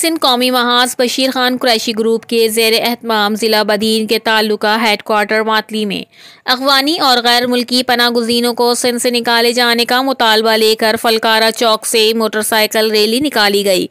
सिंध कौमी महाज बशीर खान कुरैशी ग्रुप के ज़ेर एहतमाम ज़िला बदीन के ताल्लुका हेडक्वार्टर मातली में अफ़गानी और गैर मुल्की पनागुज़ीनों को सिंध से निकाले जाने का मुतालबा लेकर फलकारा चौक से मोटरसाइकिल रैली निकाली गई।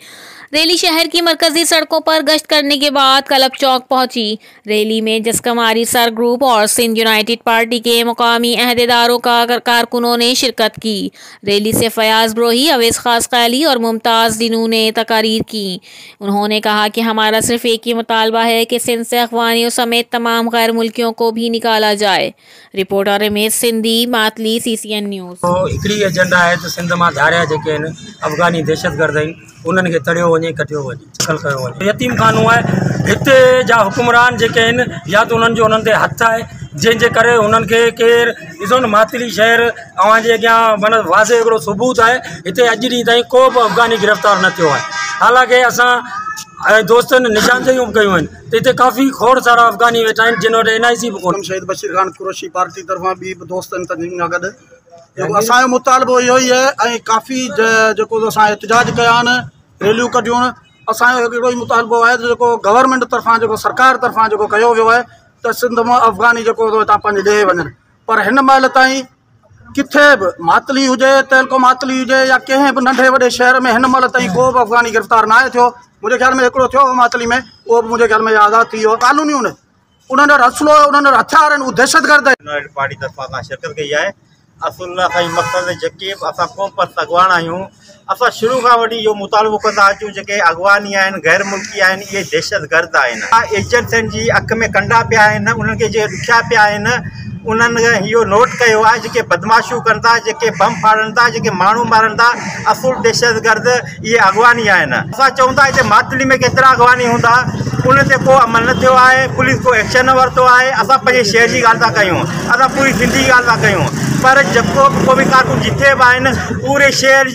रैली शहर की मरकजी सड़कों पर गश्त करने के बाद क्लब चौक पहुंची। रैली में जसकमारी सर ग्रुप और सिंध यूनाइटेड पार्टी के मुकामी अहदेदारों का कारकुनों ने शिरकत की। रैली से फयाज ब्रोही, अवैस खास खैली और मुमताज़ दिनू ने तकारीर की। उन्होंने कहा कि हमारा सिर्फ एक ही मुतालबा है कि सिंध से अफ़गानियों समेत तमाम गैर मुल्कियों को भी निकाला जाए। Reporter Ramesh Sindhi, Matali, CCN news. तो हिकिड़ी एजेंडा है तो सिंध में धारिया जेके आहिनि अफ़गानी दहशतगर्द आहिनि उन्हनि खे तड़ियो वञे, कटियो वञे, छल कयो वञे। यतीम खानो आहे, हिते जा हुकुमरान जेके आहिनि या तो उन्हनि जो उन्हनि ते हथु आहे, जंहिंजे करे उन्हनि खे केरु ॾिसो न मातली शहर अव्हांजे अॻियां माना वाज़े हिकिड़ो सबूत आहे। हिते अॼु ॾींहुं ताईं को बि अफ़गानी गिरफ़्तार न थियो आहे। हालांकि असां दोस्तनि निशानदेहियूं बि कयूं आहिनि त हिते काफ़ी खोड़ सारा अफ़गानी वेठा आहिनि जिन वटि NIC बि कोन्हे। शहीद बशीर खान कुरैशी पार्टी तरफ़ां ॿी बि दोस्तनि तंज़ीम सां गॾु असांजो मुतालबो इहो ई आहे ऐं काफ़ी जेको असां एहतिजाज कया आहिनि, रैलियूं कढियूं आहिनि। असांजो हिकिड़ो ई मुतालबो आहे त जेको गवर्नमेंट तरफ़ां जेको सरकार तरफ़ां जेको कयो वियो आहे त सिंध मां अफ़गानी जेको हितां पंहिंजे ॾे वञनि, पर हिन महिल ताईं किथे बि मातली हुजे, तहलको मातली हुजे या कंहिं बि नंढे वॾे शहर में हिन महिल ताईं को बि अफ़गानी गिरफ़्तार न आहे थियो। मुंहिंजे ख़्याल में हिकिड़ो थियो मातली में, उहो बि मुंहिंजे ख़्याल में आज़ादु थी वियो। कानूनियूं न उन्हनि वटि असलो, उन्हनि वटि हथियार आहिनि, उहे दहशतगर्द आहिनि। यूनाइटेड पार्टी तरफ़ां असां शिरकत कई आहे। असुल असांजी मक़सद जेके बि असां क़ौम पर अॻवान आहियूं, असां शुरू खां वठी इहो मुतालबो कंदा अचूं जेके अॻवानी आहिनि, गैर मुल्की आहिनि, इहे दहशतगर्द आहिनि। एजेंटनि जी अख में कंडा पिया आहिनि, उन्हनि खे जे ॾुखिया पिया आहिनि, उन्हनि इहो नोट कयो आहे जेके बदमाशियूं कनि था, जेके बम फाड़नि था, जेके माण्हू मारनि था, असुल दहशतगर्द इहे अॻवानी आहिनि। असां चऊं था हिते मातली में केतिरा अॻवानी हूंदा, उन ते को अमल न थियो आहे, पुलिस को एक्शन न वरितो आहे। असां पंहिंजे शहर जी ॻाल्हि था कयूं, असां पूरी सिंधी ॻाल्हि था कयूं, पर जेको को बि कारकुन जिथे बि आहिनि पूरे शहर